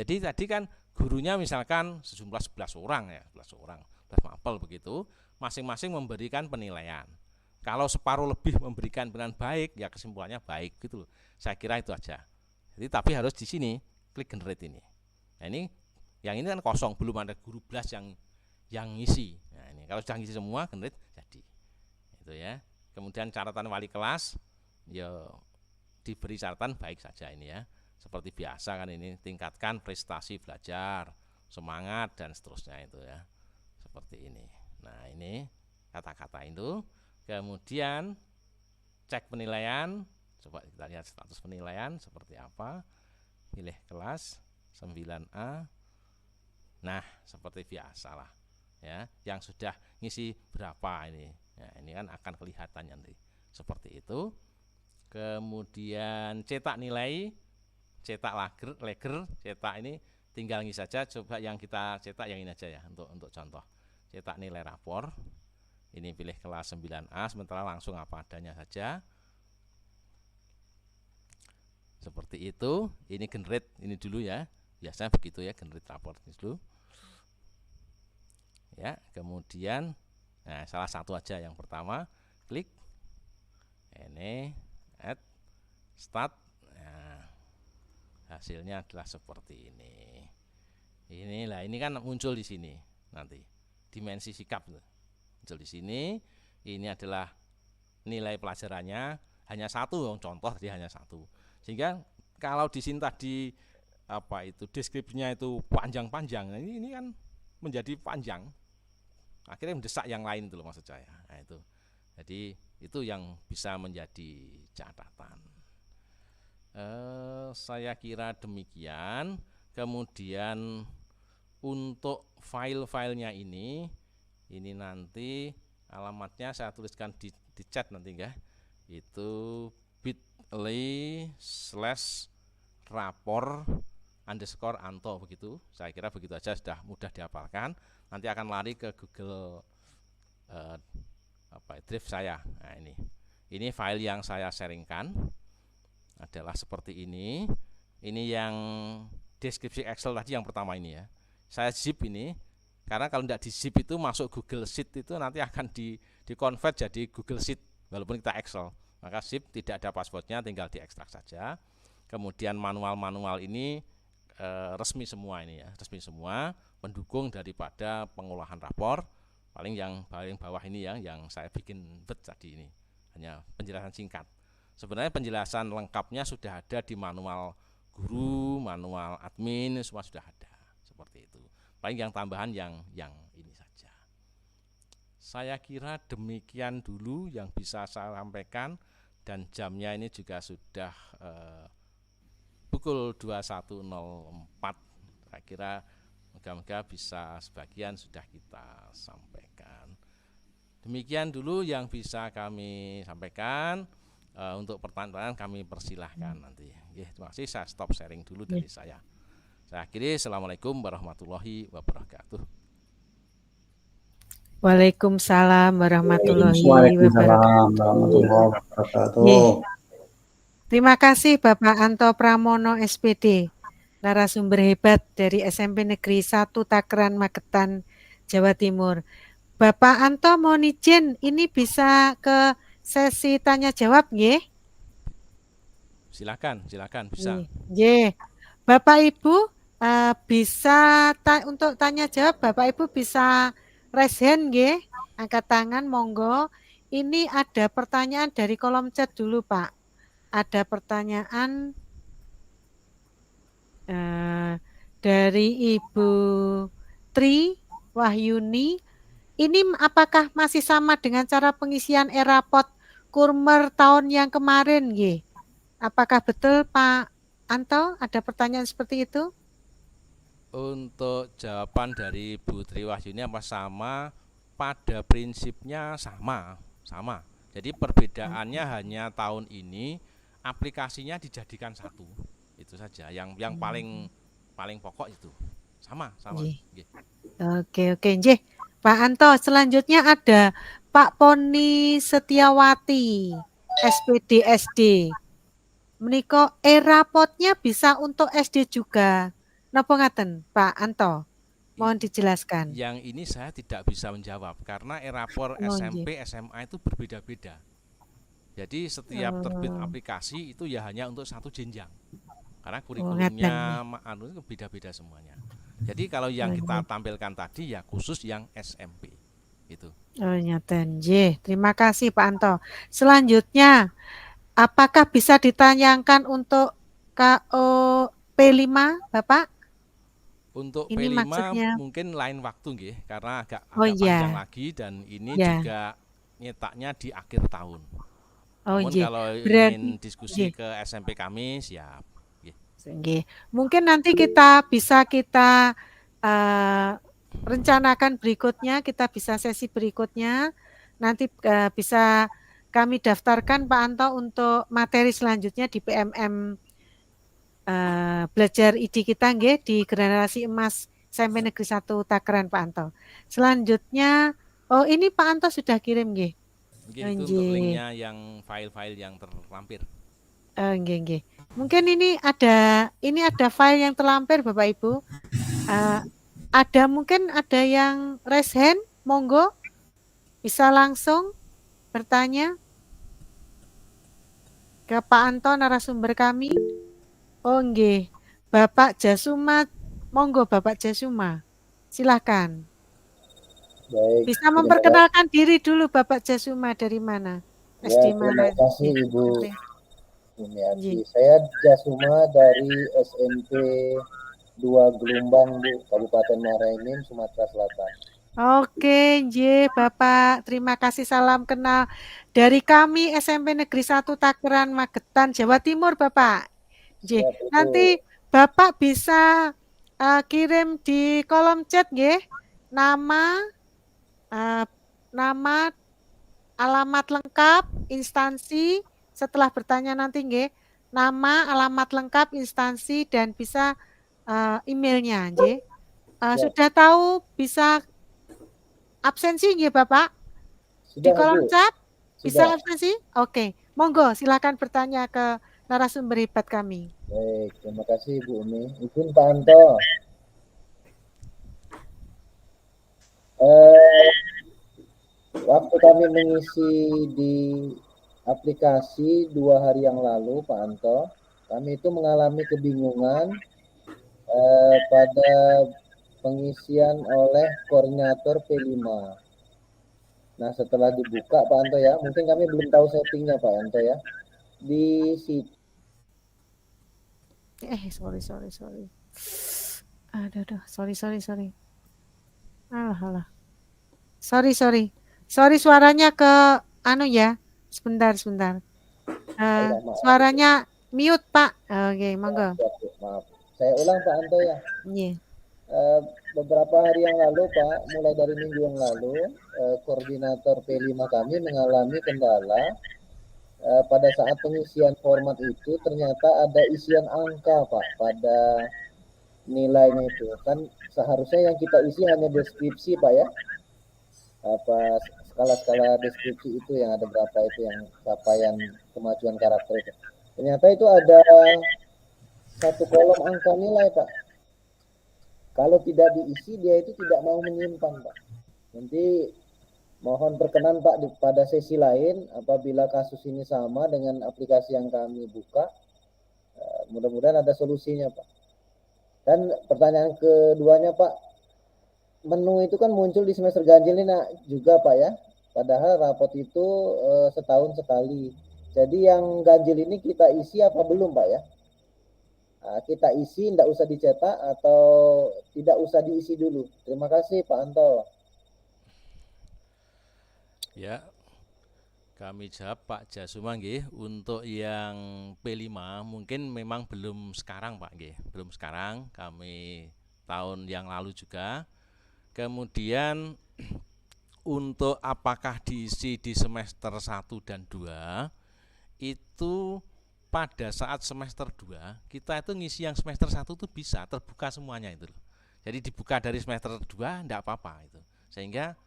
Jadi tadi kan gurunya misalkan sejumlah 11 orang ya, 11 orang, 11 mapel begitu, masing-masing memberikan penilaian. Kalau separuh lebih memberikan penilaian baik, ya kesimpulannya baik gitu loh. Saya kira itu aja. Jadi tapi harus di sini klik generate ini. Nah, ini yang ini kan kosong, belum ada guru belas yang ngisi. Nah, ini kalau sudah ngisi semua generate jadi. Itu ya. Kemudian catatan wali kelas ya diberi catatan baik saja ini ya. Seperti biasa kan ini, tingkatkan prestasi belajar, semangat dan seterusnya itu ya. Seperti ini. Nah, ini kata-kata itu. Kemudian cek penilaian, coba kita lihat status penilaian seperti apa. Pilih kelas 9A. Nah, seperti biasalah ya, yang sudah ngisi berapa ini. Ya, ini kan akan kelihatan nanti. Seperti itu. Kemudian cetak nilai, cetak leger, cetak ini tinggal ngisi saja. Coba yang kita cetak yang ini aja ya untuk contoh. Cetak nilai rapor. Ini pilih kelas 9A, sementara langsung apa adanya saja. Seperti itu. Ini generate ini dulu ya. Biasanya begitu ya, generate rapor ini dulu. Ya, kemudian nah salah satu aja yang pertama, klik ini add start. Nah, hasilnya adalah seperti ini. Inilah, ini kan muncul di sini nanti dimensi sikap muncul di sini. Ini adalah nilai pelajarannya hanya satu, contoh tadi hanya satu. Sehingga kalau di sini tadi apa itu deskripsinya itu panjang-panjang, ini kan menjadi panjang. Akhirnya mendesak yang lain itu loh maksud saya. Nah, itu. Jadi itu yang bisa menjadi catatan. Saya kira demikian. Kemudian untuk file-filenya ini nanti alamatnya saya tuliskan di chat nanti ya. Itu bit.ly/rapor_anto begitu. Saya kira begitu aja sudah mudah dihafalkan. Nanti akan lari ke Google Drive saya. Nah, ini file yang saya sharingkan adalah seperti ini. Ini yang deskripsi Excel tadi yang pertama ini ya. Saya zip ini karena kalau tidak di zip itu masuk Google Sheet itu nanti akan di convert jadi Google Sheet walaupun kita Excel. Maka zip tidak ada passwordnya, tinggal diekstrak saja. Kemudian manual-manual ini resmi semua ini ya, resmi semua, mendukung daripada pengolahan rapor. Paling bawah ini ya, yang saya bikin tadi ini hanya penjelasan singkat. Sebenarnya penjelasan lengkapnya sudah ada di manual guru, manual admin, semua sudah ada seperti itu. Paling yang tambahan yang ini saja. Saya kira demikian dulu yang bisa saya sampaikan, dan jamnya ini juga sudah pukul 21.04. Saya kira moga-moga bisa sebagian sudah kita sampaikan. Demikian dulu yang bisa kami sampaikan. Untuk pertanyaan kami persilahkan nanti. Terima kasih, saya stop sharing dulu dari saya. Saya akhiri, assalamualaikum warahmatullahi wabarakatuh. Waalaikumsalam warahmatullahi wabarakatuh. Terima kasih Bapak Anto Pramono SPD, narasumber hebat dari SMP Negeri 1 Takeran, Magetan, Jawa Timur. Bapak Anto mohon izin, ini bisa ke sesi tanya jawab nggih? Silakan bisa. Nggih. Bapak Ibu bisa untuk tanya jawab, Bapak Ibu bisa raise hand nggih, angkat tangan monggo. Ini ada pertanyaan dari kolom chat dulu Pak. Ada pertanyaan dari Ibu Tri Wahyuni. Ini apakah masih sama dengan cara pengisian e-raport Kurmer tahun yang kemarin nggih? Apakah betul Pak Anto ada pertanyaan seperti itu? Untuk jawaban dari Bu Tri Wahyuni apa sama, pada prinsipnya sama. Jadi perbedaannya hanya tahun ini aplikasinya dijadikan satu. Itu saja yang paling pokok itu. Sama. Oke, nggih. Pak Anto, selanjutnya ada Pak Poni Setiawati, SPD SD. Menika e-rapotnya bisa untuk SD juga. Napa ngaten, Pak Anto? Mohon dijelaskan. Yang ini saya tidak bisa menjawab karena e-rapor SMP, SMA itu berbeda-beda. Jadi setiap terbit aplikasi itu ya hanya untuk satu jenjang. Karena kurikulumnya itu beda-beda semuanya. Jadi kalau yang kita tampilkan tadi ya khusus yang SMP itu. Oh nyaten. Terima kasih Pak Anto. Selanjutnya, apakah bisa ditanyakan untuk KO P5 Bapak? Untuk ini P5 maksudnya mungkin lain waktu nggih, karena agak panjang lagi dan ini juga nyetaknya di akhir tahun. Namun kalau ingin diskusi ke SMP kami siap. Mungkin nanti kita bisa rencanakan berikutnya, kita bisa sesi berikutnya nanti bisa kami daftarkan Pak Anto untuk materi selanjutnya di PMM belajar ID kita nggih di Generasi Emas SMP Negeri 1 Takeran Pak Anto. Selanjutnya, oh ini Pak Anto sudah kirim nggih. Mungkin itu untuk linknya yang file-file yang terlampir. Nggih nggih. Mungkin ini ada file yang terlampir Bapak Ibu. Mungkin ada yang raise hand, monggo bisa langsung bertanya ke Pak Anto narasumber kami. Oh nggih, Bapak Jasuma, monggo Bapak Jasuma, silakan. Baik, bisa memperkenalkan diri dulu Bapak Jasuma dari mana? Ya, SD mana? terima kasih Ibu SMP. Bumiati. Saya Jasuma dari SMP 2 Gelumbang Bu, Kabupaten Muara Enim, Sumatera Selatan. Oke, Bapak. Terima kasih, salam kenal dari kami SMP Negeri 1 Takeran Magetan, Jawa Timur, Bapak. Nanti Bapak bisa kirim di kolom chat, nama, alamat lengkap, instansi. Setelah bertanya nanti, nama, alamat lengkap, instansi, dan bisa emailnya, sudah tahu bisa absensi Bapak? Di kolom chat bisa absensi? Oke, monggo silakan bertanya ke narasumber hebat kami. Baik, terima kasih Bu Umi. Izin Pak Anto. Waktu kami mengisi di aplikasi 2 hari yang lalu Pak Anto, kami itu mengalami kebingungan pada pengisian oleh koordinator P5. Nah, setelah dibuka Pak Anto ya, mungkin kami belum tahu settingnya Pak Anto ya. Di situ. Sorry. Aduh, sorry. Alah. Sorry suaranya ke ya. Sebentar. Suaranya mute Pak. Oke, monggo. Maaf. Saya ulang Pak Anto ya. Iya. Beberapa hari yang lalu Pak, mulai dari minggu yang lalu, koordinator P5 kami mengalami kendala pada saat pengisian format itu ternyata ada isian angka Pak pada nilainya itu. Kan seharusnya yang kita isi hanya deskripsi Pak ya. Apa skala-skala deskripsi itu yang ada berapa itu yang capaian kemajuan karakter itu. Ternyata itu ada satu kolom angka nilai Pak. Kalau tidak diisi dia itu tidak mau menyimpan Pak. Nanti mohon perkenan Pak pada sesi lain apabila kasus ini sama dengan aplikasi yang kami buka, mudah-mudahan ada solusinya Pak. Dan pertanyaan keduanya Pak, menu itu kan muncul di semester ganjil ini juga Pak ya. Padahal rapot itu setahun sekali. Jadi yang ganjil ini kita isi apa belum Pak ya? Kita isi, tidak usah dicetak atau tidak usah diisi dulu. Terima kasih Pak Anto. Ya, kami jawab Pak Jasuma nggih. Untuk yang P5 mungkin memang belum sekarang Pak nggih. Belum sekarang, kami tahun yang lalu juga. Kemudian untuk apakah diisi di semester 1 dan 2 itu pada saat semester 2 kita itu ngisi yang semester 1 itu bisa terbuka semuanya itu. Jadi dibuka dari semester 2 enggak apa-apa itu. Sehingga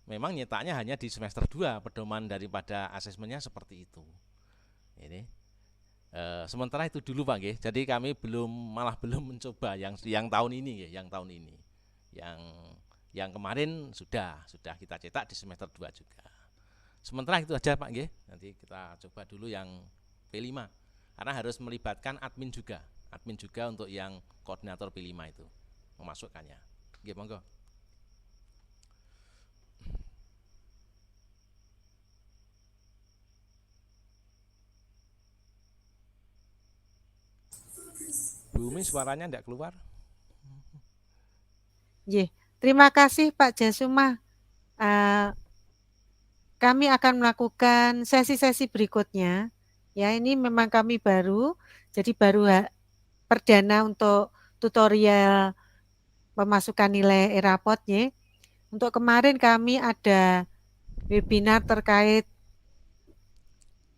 memang nyetaknya hanya di semester 2, pedoman daripada asesmennya seperti itu. Ini sementara itu dulu Pak nggih. Jadi kami belum mencoba yang tahun ini ya, yang kemarin sudah kita cetak di semester 2 juga. Sementara itu aja Pak nggih. Nanti kita coba dulu yang P5. Karena harus melibatkan admin juga untuk yang koordinator P5 itu memasukkannya. Nggih, monggo. Bumi suaranya enggak keluar. Terima kasih Pak Jasuma. Kami akan melakukan sesi-sesi berikutnya. Ya, ini memang kami baru, jadi baru perdana untuk tutorial pemasukan nilai e-raport ya. Untuk kemarin kami ada webinar terkait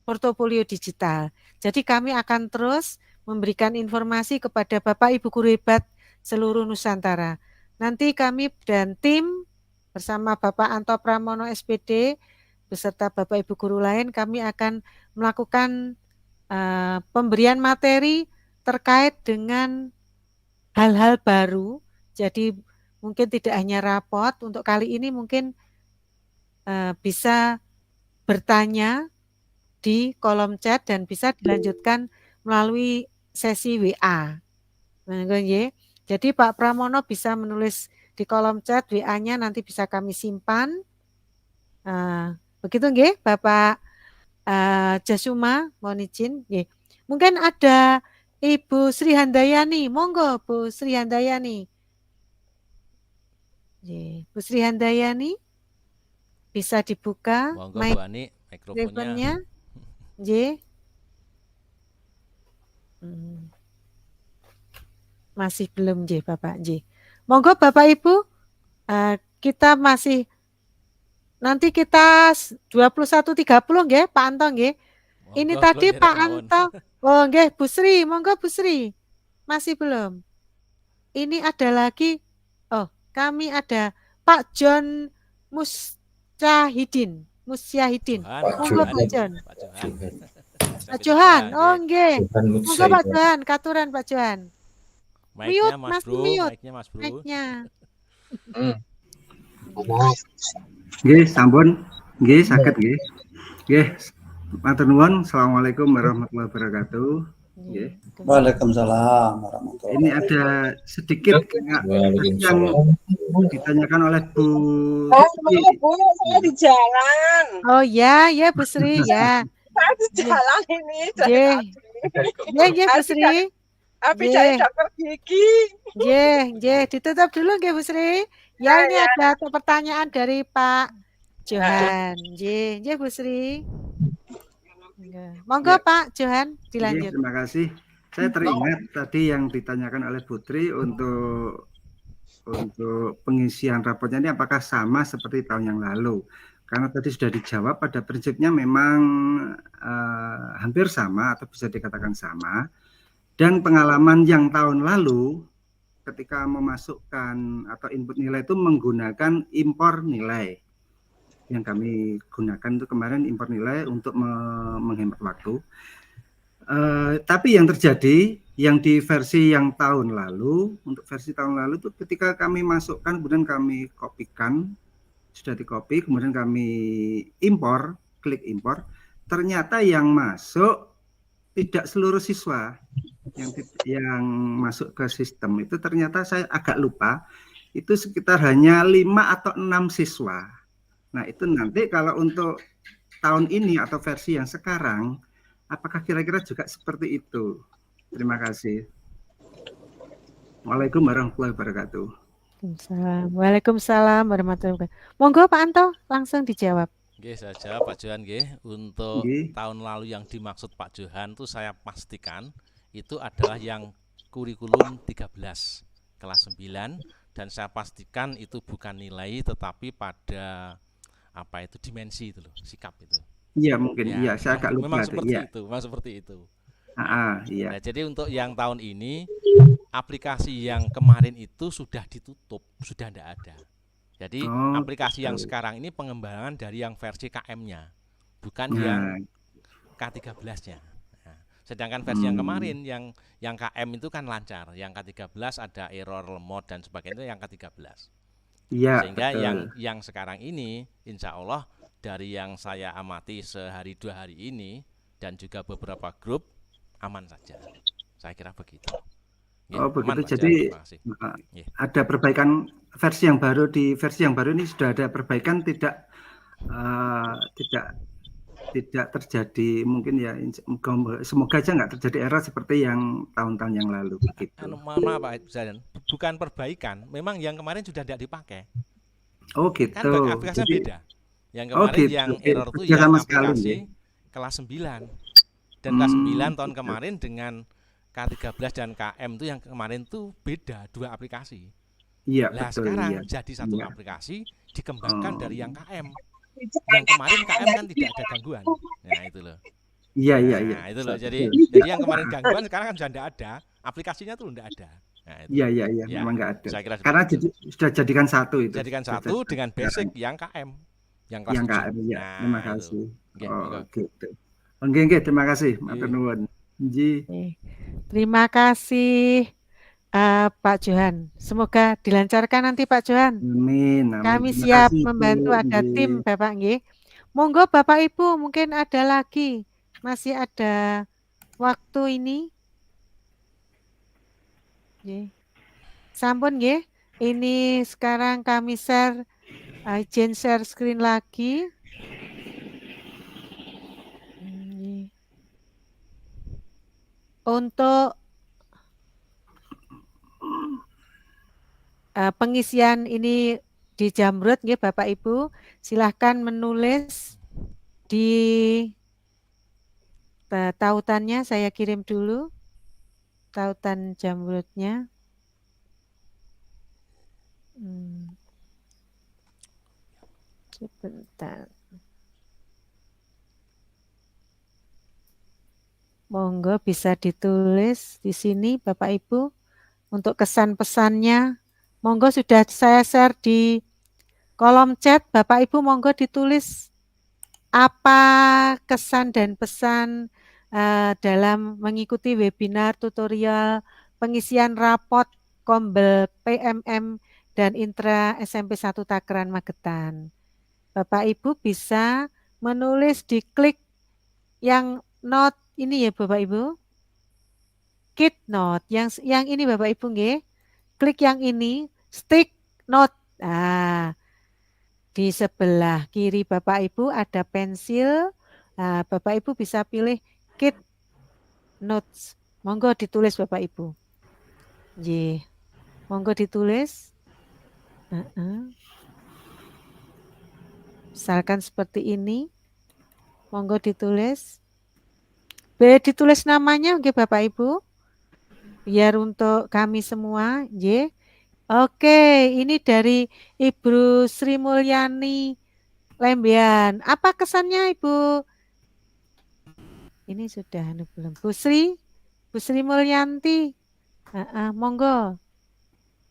portofolio digital. Jadi kami akan terus memberikan informasi kepada Bapak Ibu guru hebat seluruh Nusantara. Nanti kami dan tim bersama Bapak Anto Pramono SPD beserta Bapak Ibu guru lain kami akan melakukan pemberian materi terkait dengan hal-hal baru. Jadi mungkin tidak hanya rapot, untuk kali ini mungkin bisa bertanya di kolom chat dan bisa dilanjutkan melalui sesi WA. Jadi Pak Pramono bisa menulis di kolom chat WA-nya, nanti bisa kami simpan. Begitu nggih Bapak Jasuma, mohon izin. Mungkin ada Ibu Sri Handayani, monggo Bu Sri Handayani. Bu Sri Handayani bisa dibuka monggo Bu Ani mikrofonnya. Masih belum Bapak Monggo Bapak Ibu, kita masih nanti kita 21.30 nggih Pak Anto nggih. Ini tadi Pak Anto. Oh nggih Bu Sri, monggo Bu Sri. Masih belum. Ini ada lagi. Oh, kami ada Pak John Musyahidin. Monggo Pak John. Pak Johan. Oh nggih. Monggo Pak Johan, katuran Pak Johan. Mic-nya Mas Bro, mic-nya Mas Bro. Nggih, sampun. Nggih, saged nggih. Nggih. Matur nuwun. Assalamualaikum warahmatullahi wabarakatuh. Nggih. Waalaikumsalam warahmatullahi wabarakatuh. Ini ada sedikit yang ditanyakan oleh Bu. Bu, saya di jalan. Oh ya, Bu Sri ya. Saya di jalan ini. Ya Bu Sri. Tapi saya dokter gigi. Ditutup dulu nggih Bu Sri. Ya, ini ada pertanyaan dari Pak Johan. Bu Sri. Monggo Pak Johan dilanjut. Terima kasih. Saya teringat tadi yang ditanyakan oleh Putri untuk pengisian raportnya ini apakah sama seperti tahun yang lalu? Karena tadi sudah dijawab, pada prinsipnya memang hampir sama atau bisa dikatakan sama. Dan pengalaman yang tahun lalu ketika memasukkan atau input nilai itu menggunakan impor nilai. Yang kami gunakan itu kemarin impor nilai untuk menghemat waktu. Tapi yang terjadi yang di versi yang tahun lalu, untuk versi tahun lalu itu ketika kami masukkan kemudian kami kopikan, sudah dikopi kemudian kami impor, klik impor, ternyata yang masuk tidak seluruh siswa yang masuk ke sistem itu, ternyata saya agak lupa, itu sekitar hanya 5 atau 6 siswa. Nah itu nanti kalau untuk tahun ini atau versi yang sekarang, apakah kira-kira juga seperti itu? Terima kasih. Waalaikumsalam warahmatullahi wabarakatuh. Waalaikumsalam warahmatullahi wabarakatuh. Monggo Pak Anto langsung dijawab. Oke, saya jawab Pak Johan nggih. Untuk tahun lalu yang dimaksud Pak Johan itu saya pastikan itu adalah yang kurikulum 13 kelas 9, dan saya pastikan itu bukan nilai tetapi pada dimensi itu loh, sikap itu. Iya mungkin iya, saya agak lupa. Memang seperti itu. Iya. Nah, jadi untuk yang tahun ini aplikasi yang kemarin itu sudah ditutup, sudah tidak ada. Jadi aplikasi yang sekarang ini pengembangan dari yang versi KM-nya, bukan yang K13-nya. Nah, sedangkan versi yang kemarin yang KM itu kan lancar, yang K13 ada error, lemot dan sebagainya, yang K13. Iya. Sehingga yang sekarang ini insya Allah dari yang saya amati sehari 2 hari ini dan juga beberapa grup aman saja. Saya kira begitu. Ya, begitu. Jadi ada perbaikan versi yang baru, di versi yang baru ini sudah ada perbaikan, tidak terjadi mungkin ya, semoga aja nggak terjadi error seperti yang tahun-tahun yang lalu begitu. Maaf Pak Zadan, bukan perbaikan, memang yang kemarin sudah tidak dipakai. Oh gitu. Kan aplikasinya beda. Yang kemarin yang error itu yang aplikasi kelas 9. Dan kelas 9 tahun kemarin dengan K13 dan KM itu yang kemarin tuh beda, 2 aplikasi. Iya, nah betul, sekarang jadi satu aplikasi dikembangkan dari yang KM. Yang kemarin KM kan tidak ada gangguan. Nah itu loh. Iya, iya, iya. Nah, itu loh. Betul. Jadi yang kemarin gangguan sekarang kan sudah tidak ada. Aplikasinya tuh tidak ada. Nah, itu. Iya, iya, iya. Ya, Memang nggak ada. saya kira Karena seperti itu. sudah jadikan satu itu. Jadikan Sudah satu jadikan dengan sekarang. basic yang KM, yang kelas Yang 7. KM ya. Terima Nah, itu. kasih. Oke, Oh, monggo. gitu. Oke, oke. Terima kasih. Matur Iya. nuwun. Nji. Terima kasih Pak Johan. Semoga dilancarkan nanti Pak Johan. Amin, amin. Kami Terima siap kasih, Bu. membantu, ada Nji. tim Bapak nggih. Monggo Bapak Ibu, mungkin ada lagi. Masih ada waktu ini. Nggih. Sampun nggih. Ini sekarang kami share, izin share screen lagi. Nggih. Untuk pengisian ini di Jamrut nggih Bapak Ibu, silahkan menulis di tautannya, saya kirim dulu tautan Jamrutnya. Sebentar. Monggo bisa ditulis di sini Bapak Ibu untuk kesan pesannya. Monggo sudah saya share di kolom chat. Bapak Ibu monggo ditulis apa kesan dan pesan dalam mengikuti webinar tutorial pengisian rapot Kombel PMM dan Intra SMP 1 Takeran Magetan. Bapak Ibu bisa menulis di klik yang note ini ya Bapak Ibu. Kit note yang ini Bapak Ibu nggih. Klik yang ini, stick note. Nah, di sebelah kiri Bapak Ibu ada pensil. Nah, Bapak Ibu bisa pilih kit notes. Monggo ditulis Bapak Ibu. Nggih. Monggo ditulis. Misalkan seperti ini. Monggo ditulis. Ditulis namanya nggih Bapak Ibu. Biar untuk kami semua, nggih. Oke, ini dari Ibu Sri Mulyani Lembian. Apa kesannya Ibu? Ini sudah belum? Bu Sri Mulyanti. Monggo.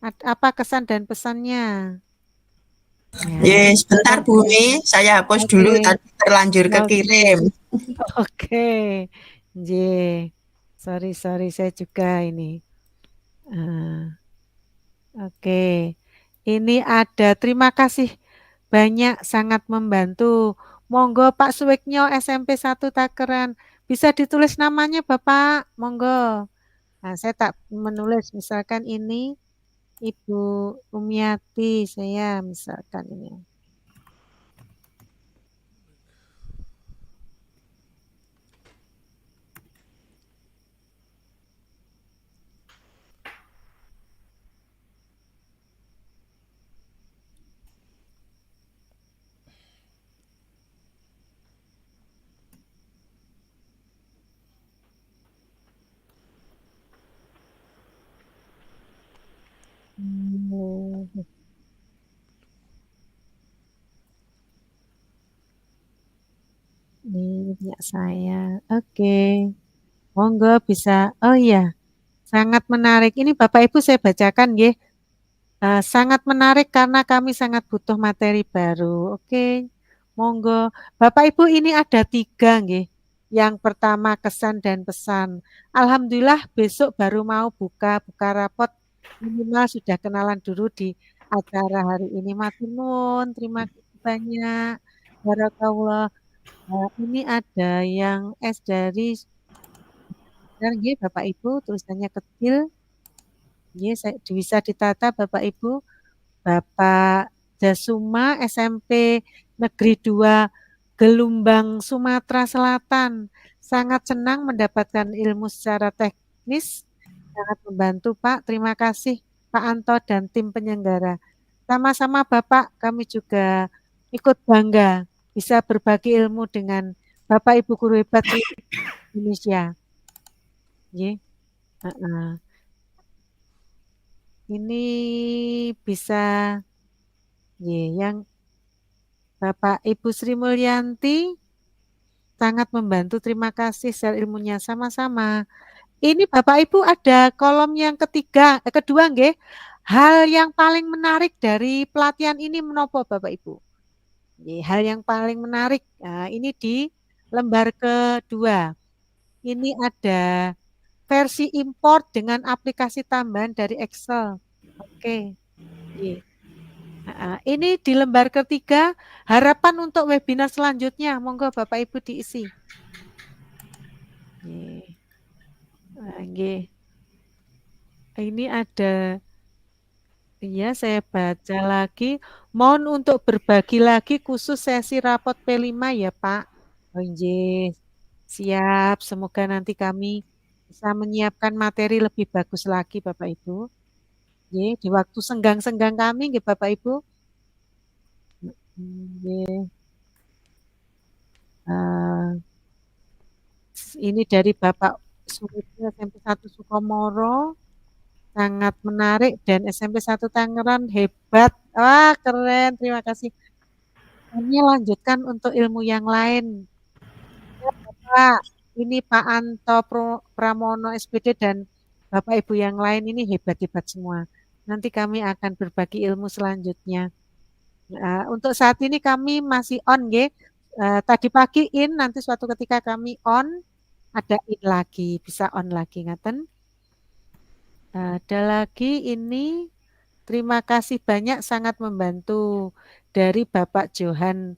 Apa kesan dan pesannya? Ya, sebentar Bu Mi, saya hapus dulu tadi terlanjur kekirim. Oke. Sorry saya juga ini. Oke. Ini ada, terima kasih banyak, sangat membantu. Monggo Pak Suwiknyo SMP 1 Takeran. Bisa ditulis namanya Bapak, monggo. Nah, saya tak menulis, misalkan ini Ibu Umiati, saya misalkan ini. Ini punya saya. Oke. Monggo bisa. Oh iya. Sangat menarik. Ini Bapak Ibu saya bacakan nggih. Sangat menarik karena kami sangat butuh materi baru. Oke. Monggo. Bapak Ibu ini ada 3 nggih. Yang pertama kesan dan pesan. Alhamdulillah besok baru mau buka rapot, minimal sudah kenalan dulu di acara hari ini. Matur nuwun, terima kasih banyak. Barakallah. Ini ada yang S dari nggih Bapak Ibu, tulisannya kecil. Nggih, bisa ditata Bapak Ibu. Bapak Jasuma SMP Negeri 2 Gelumbang Sumatera Selatan. Sangat senang mendapatkan ilmu secara teknis. Sangat membantu Pak. Terima kasih Pak Anto dan tim penyelenggara. Sama-sama Bapak, kami juga ikut bangga bisa berbagi ilmu dengan Bapak Ibu guru hebat di Indonesia. Ini bisa yang Bapak Ibu Sri Mulyanti sangat membantu. Terima kasih share ilmunya sama-sama. Ini Bapak Ibu ada kolom yang kedua nggih. Hal yang paling menarik dari pelatihan ini menopo Bapak Ibu? Hal yang paling menarik. Nah, ini di lembar kedua. Ini ada versi import dengan aplikasi tambahan dari Excel. Oke. Ini di lembar ketiga, harapan untuk webinar selanjutnya. Monggo Bapak Ibu diisi. Ini ada, iya saya baca lagi. Mohon untuk berbagi lagi khusus sesi rapot P5 ya Pak. Oh, siap. Semoga nanti kami bisa menyiapkan materi lebih bagus lagi Bapak Ibu. Di waktu senggang-senggang kami nggih Bapak Ibu. Ini dari Bapak Suwiti SMP 1 Sukomoro, sangat menarik, dan SMP 1 Tangerang hebat. Wah keren, terima kasih. Kami lanjutkan untuk ilmu yang lain. Ya, Bapak, ini Pak Anto Pramono SPD dan Bapak Ibu yang lain ini hebat-hebat semua. Nanti kami akan berbagi ilmu selanjutnya. Untuk saat ini kami masih on, nggih. Tadi pagi in, nanti suatu ketika kami on, ada in lagi, bisa on lagi, ngaten. Ada lagi ini, terima kasih banyak, sangat membantu dari Bapak Johan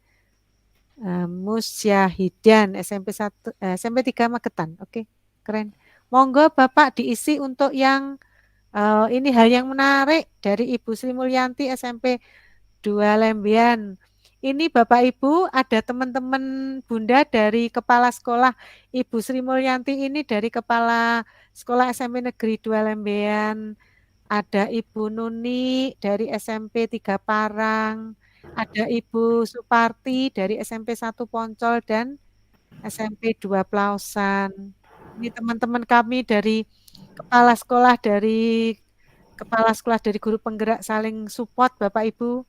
Musyahidan SMP 3 Magetan. Oke, keren. Monggo Bapak diisi untuk yang ini hal yang menarik dari Ibu Sri Mulyanti SMP 2 Lembian. Ini Bapak Ibu, ada teman-teman Bunda dari Kepala Sekolah Ibu Sri Mulyanti ini dari Kepala Sekolah SMP Negeri 2 Lembean. Ada Ibu Nuni dari SMP 3 Parang. Ada Ibu Suparti dari SMP 1 Poncol dan SMP 2 Plausan. Ini teman-teman kami dari Kepala Sekolah dari Guru Penggerak saling support Bapak Ibu.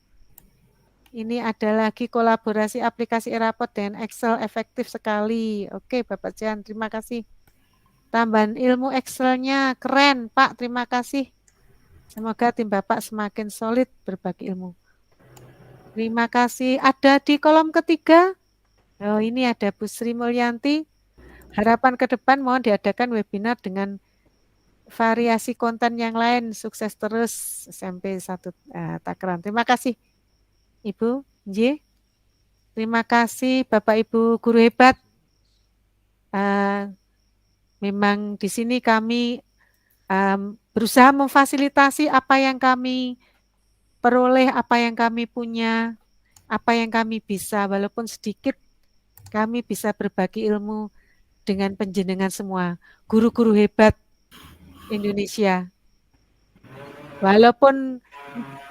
Ini ada lagi kolaborasi aplikasi e-rapot dengan Excel efektif sekali. Oke Bapak Jan, terima kasih. Tambahan ilmu Excelnya keren Pak, terima kasih. Semoga tim Bapak semakin solid berbagi ilmu. Terima kasih. Ada di kolom ketiga. Oh ini ada Bu Sri Mulyanti. Harapan ke depan mohon diadakan webinar dengan variasi konten yang lain. Sukses terus SMP 1 Tangerang. Terima kasih. Ibu, terima kasih Bapak Ibu guru hebat. Memang di sini kami berusaha memfasilitasi apa yang kami peroleh, apa yang kami punya, apa yang kami bisa, walaupun sedikit kami bisa berbagi ilmu dengan panjenengan semua, guru-guru hebat Indonesia. Walaupun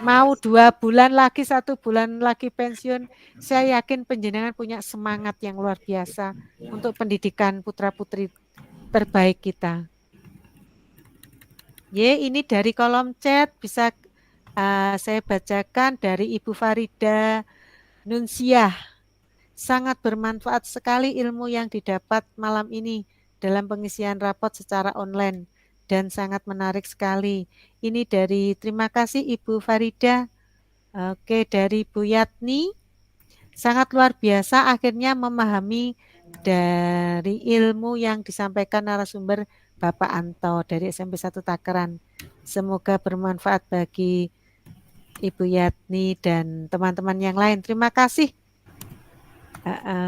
mau 2 bulan lagi, 1 bulan lagi pensiun, saya yakin panjenengan punya semangat yang luar biasa untuk pendidikan putra-putri terbaik kita. Ini dari kolom chat bisa saya bacakan dari Ibu Farida Nunsiah. Sangat bermanfaat sekali ilmu yang didapat malam ini dalam pengisian rapot secara online. Dan sangat menarik sekali. Ini dari terima kasih Ibu Farida. Oke, dari Bu Yatni. Sangat luar biasa akhirnya memahami dari ilmu yang disampaikan narasumber Bapak Anto dari SMP 1 Takeran. Semoga bermanfaat bagi Ibu Yatni dan teman-teman yang lain. Terima kasih.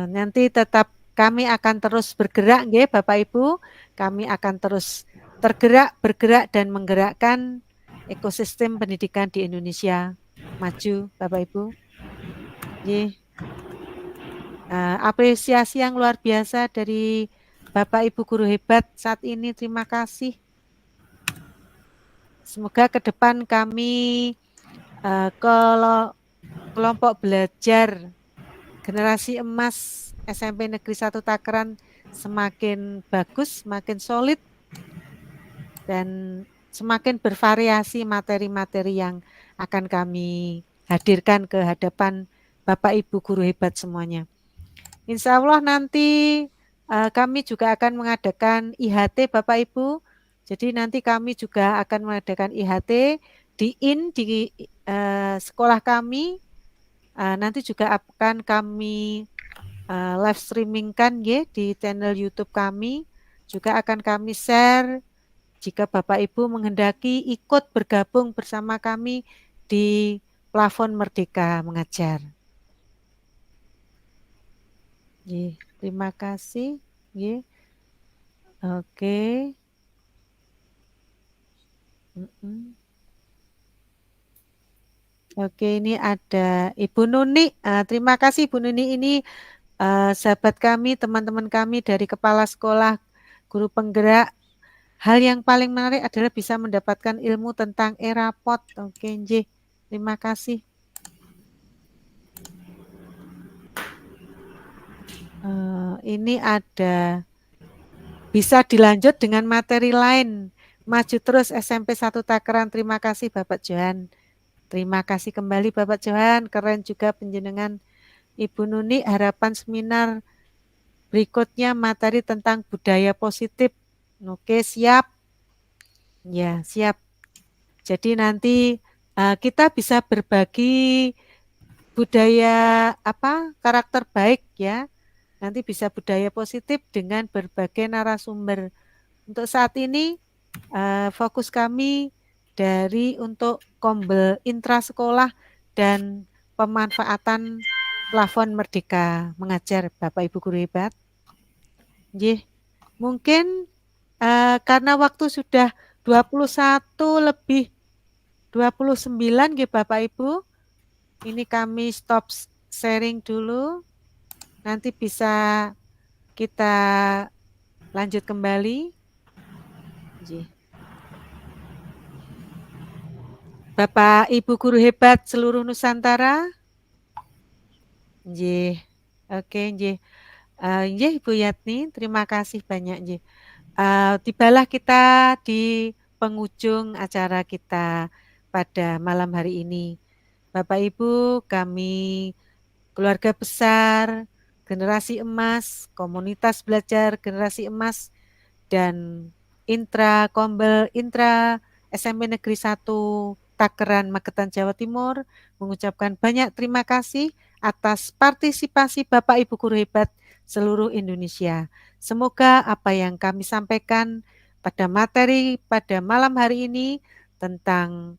Nanti tetap kami akan terus bergerak, nggih Bapak Ibu. Kami akan terus bergerak dan menggerakkan ekosistem pendidikan di Indonesia maju, Bapak Ibu. Apresiasi yang luar biasa dari Bapak Ibu guru hebat saat ini. Terima kasih. Semoga ke depan kami kelompok belajar generasi emas SMP Negeri 1 Takeran semakin bagus, semakin solid, dan semakin bervariasi materi-materi yang akan kami hadirkan ke hadapan Bapak Ibu guru hebat semuanya. Insya Allah nanti kami juga akan mengadakan IHT Bapak Ibu. Jadi nanti kami juga akan mengadakan IHT di sekolah kami. Nanti juga akan kami live streamingkan ya di channel YouTube kami. Juga akan kami share jika Bapak Ibu menghendaki ikut bergabung bersama kami di plafon Merdeka Mengajar. Ye, terima kasih. Ye. Oke. Oke, ini ada Ibu Nuni. Terima kasih Ibu Nuni, ini sahabat kami, teman-teman kami dari kepala sekolah, guru penggerak. Hal yang paling menarik adalah bisa mendapatkan ilmu tentang e-raport. Oke, Nje. Terima kasih. Ini ada bisa dilanjut dengan materi lain. Maju terus SMP 1 Takeran. Terima kasih Bapak Johan. Terima kasih kembali Bapak Johan. Keren juga penjenengan Ibu Nuni. Harapan seminar berikutnya materi tentang budaya positif. Oke, siap. Ya, siap. Jadi nanti kita bisa berbagi budaya karakter baik ya. Nanti bisa budaya positif dengan berbagai narasumber. Untuk saat ini fokus kami untuk kombel intrasekolah dan pemanfaatan plafon Merdeka Mengajar Bapak Ibu guru hebat. Mungkin karena waktu sudah 21:29 Bapak Ibu. Ini kami stop sharing dulu. Nanti bisa kita lanjut kembali. Bapak Ibu guru hebat seluruh Nusantara. Oke, Ibu Yatni, terima kasih banyak. Tibalah kita di penghujung acara kita pada malam hari ini. Bapak Ibu, kami keluarga besar Generasi Emas, komunitas belajar Generasi Emas, dan Intra SMP Negeri 1 Takeran, Magetan, Jawa Timur mengucapkan banyak terima kasih atas partisipasi Bapak Ibu guru hebat seluruh Indonesia. Semoga apa yang kami sampaikan pada materi pada malam hari ini tentang